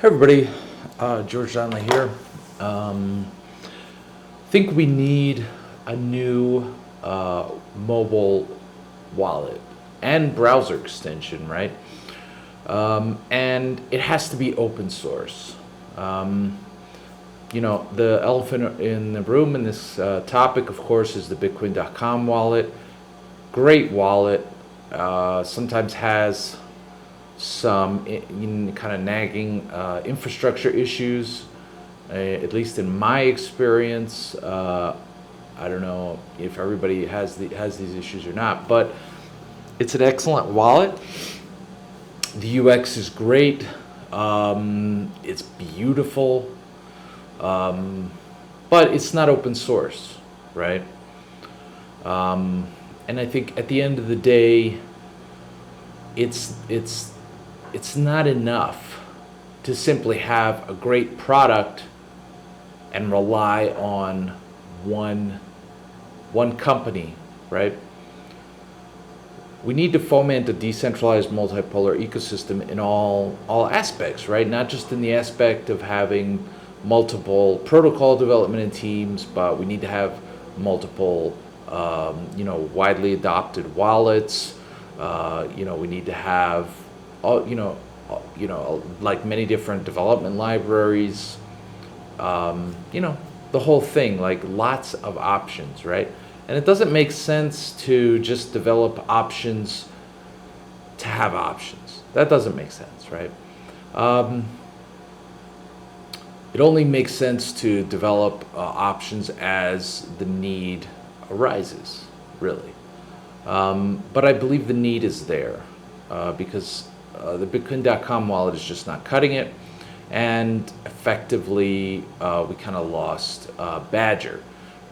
Hey everybody, George Donnelly here. Think we need a new mobile wallet and browser extension, right? And it has to be open source. The elephant in the room in this topic, of course, is the Bitcoin.com wallet. Great wallet. Sometimes has some kind of nagging infrastructure issues, at least in my experience. I don't know if everybody has these issues or not, but it's an excellent wallet. The UX is great. It's beautiful, but it's not open source, right? And I think at the end of the day, it's not enough to simply have a great product and rely on one company, right? We need to foment a decentralized multipolar ecosystem in all aspects, right? Not just in the aspect of having multiple protocol development teams, but we need to have multiple widely adopted wallets. We need to have like many different development libraries, the whole thing, like lots of options, right? And it doesn't make sense to just develop options to have options. That doesn't make sense, right? It only makes sense to develop options as the need arises, really. But I believe the need is there because the Bitcoin.com wallet is just not cutting it, and effectively we kind of lost Badger,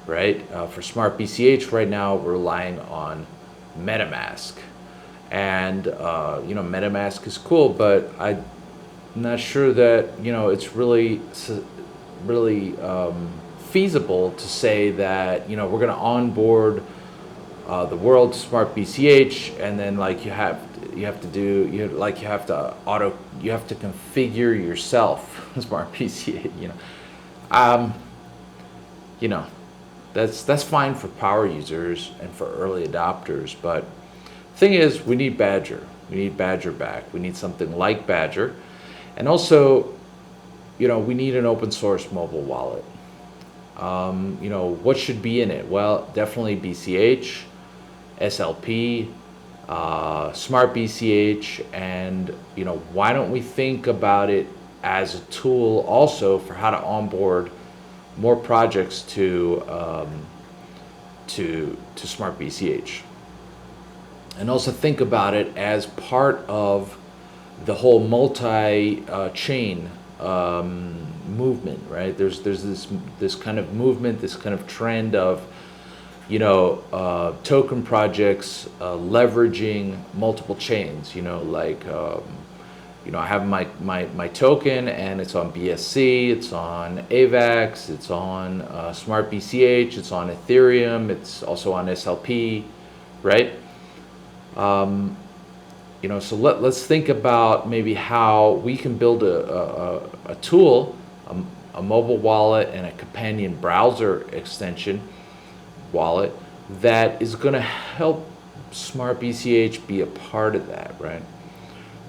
right? For Smart BCH right now we're relying on MetaMask, and MetaMask is cool, but I'm not sure that it's really feasible to say that we're going to onboard the world to Smart BCH, and then you have to configure yourself Smart BCH. That's fine for power users and for early adopters, but thing is, we need Badger. We need Badger back. We need something like Badger, and also, we need an open source mobile wallet. What should be in it? Well, definitely BCH, SLP, Smart BCH, and why don't we think about it as a tool also for how to onboard more projects to Smart BCH, and also think about it as part of the whole multi-chain movement, right? There's this kind of movement, this kind of trend of token projects leveraging multiple chains. I have my token, and it's on BSC, it's on AVAX, it's on Smart BCH, it's on Ethereum, it's also on SLP, right? So let's think about maybe how we can build a tool, a mobile wallet, and a companion browser extension wallet that is going to help Smart BCH be a part of that, right?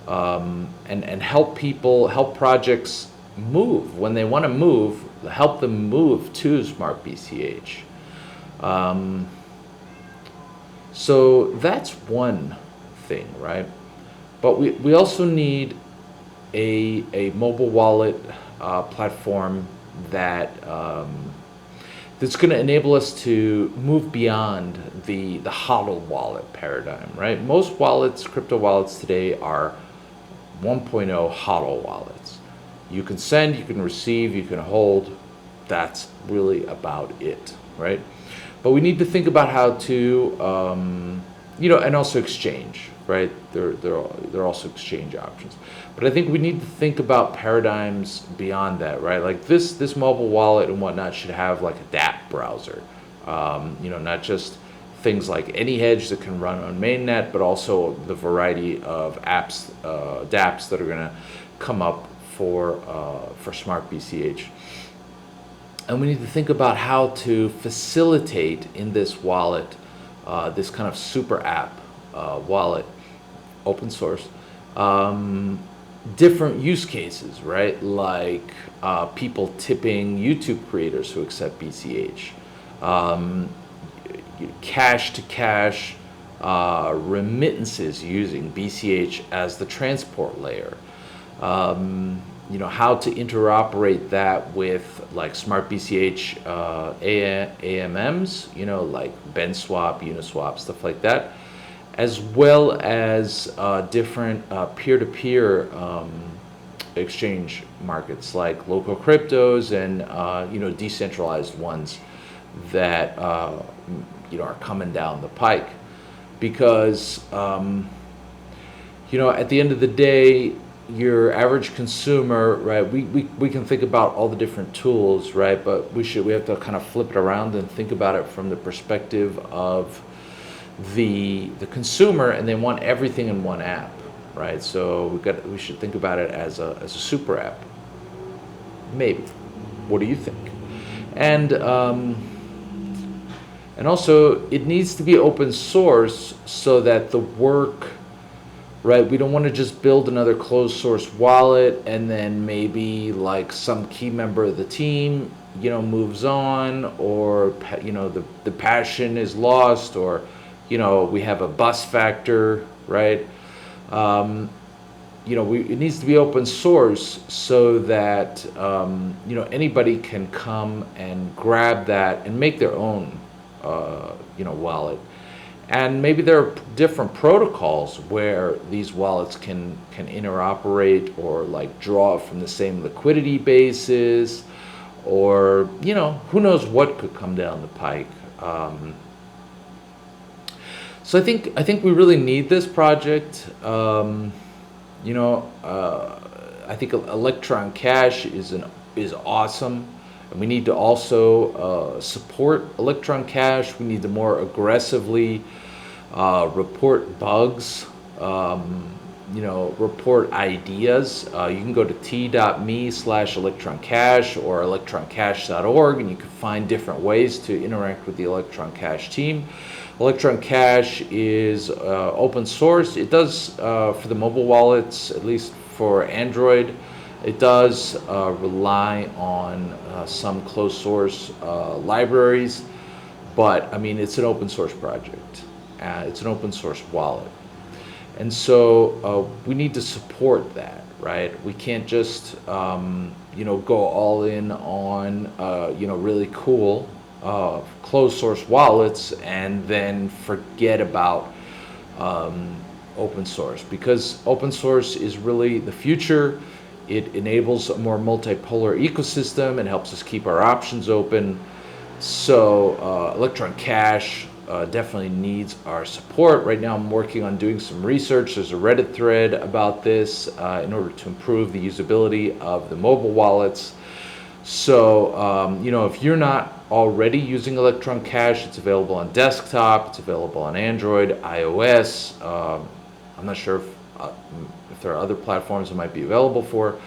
And help projects move when they want to move, help them move to Smart BCH. So that's one thing, right? But we also need a mobile wallet platform that's going to enable us to move beyond the HODL wallet paradigm, right? Most wallets, crypto wallets today, are 1.0 HODL wallets. You can send, you can receive, you can hold. That's really about it, right? But we need to think about how to, and also exchange, right? There are also exchange options. But I think we need to think about paradigms beyond that, right? Like this mobile wallet and whatnot should have like a dApp browser, not just things like AnyHedge that can run on mainnet, but also the variety of apps, dApps that are going to come up for Smart BCH. And we need to think about how to facilitate in this wallet, this kind of super app wallet, open source, different use cases, right? Like people tipping YouTube creators who accept BCH, cash to cash remittances using BCH as the transport layer. How to interoperate that with like Smart BCH AMMs, like BenSwap, Uniswap, stuff like that, as well as different peer-to-peer exchange markets like local cryptos and decentralized ones that are coming down the pike. Because at the end of the day, your average consumer, right? We can think about all the different tools, right? But we have to kind of flip it around and think about it from the perspective of the consumer, and they want everything in one app, right? So we should think about it as a super app. Maybe. What do you think? And also, it needs to be open source so that the work, right? We don't want to just build another closed source wallet and then maybe like some key member of the team, moves on, or, the passion is lost, or, we have a bust factor, right? It needs to be open source so that, anybody can come and grab that and make their own wallet. And maybe there are different protocols where these wallets can interoperate, or like draw from the same liquidity bases, or who knows what could come down the pike. So I think we really need this project. I think Electron Cash is awesome. And we need to also support Electron Cash. We need to more aggressively report bugs, report ideas. You can go to t.me/electroncash or electroncash.org, and you can find different ways to interact with the Electron Cash team. Electron Cash is open source. It does, for the mobile wallets, at least for Android, it does rely on some closed source libraries, but I mean, it's an open source project. It's an open source wallet. And so we need to support that, right? We can't just, go all in on, really cool closed source wallets and then forget about open source, because open source is really the future. It enables a more multipolar ecosystem and helps us keep our options open. So Electron Cash definitely needs our support. Right now I'm working on doing some research. There's a Reddit thread about this in order to improve the usability of the mobile wallets. So, if you're not already using Electron Cash, it's available on desktop, it's available on Android, iOS. I'm not sure if there are other platforms it might be available for.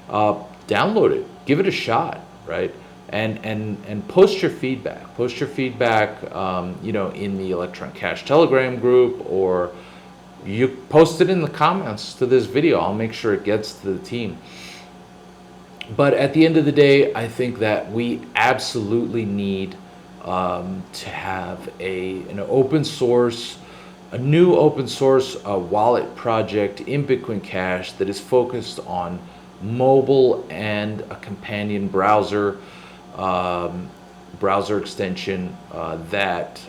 Download it, give it a shot, right? And post your feedback. Post your feedback, in the Electron Cash Telegram group, or you post it in the comments to this video. I'll make sure it gets to the team. But at the end of the day, I think that we absolutely need to have a new open source wallet project in Bitcoin Cash that is focused on mobile and a companion browser extension that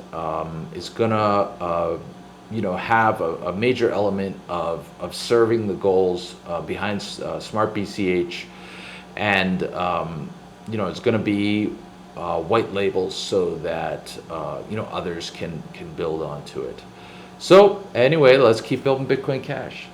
is gonna have a major element of serving the goals behind Smart BCH. And it's going to be white labels so that others can build onto it. So anyway, let's keep building Bitcoin Cash.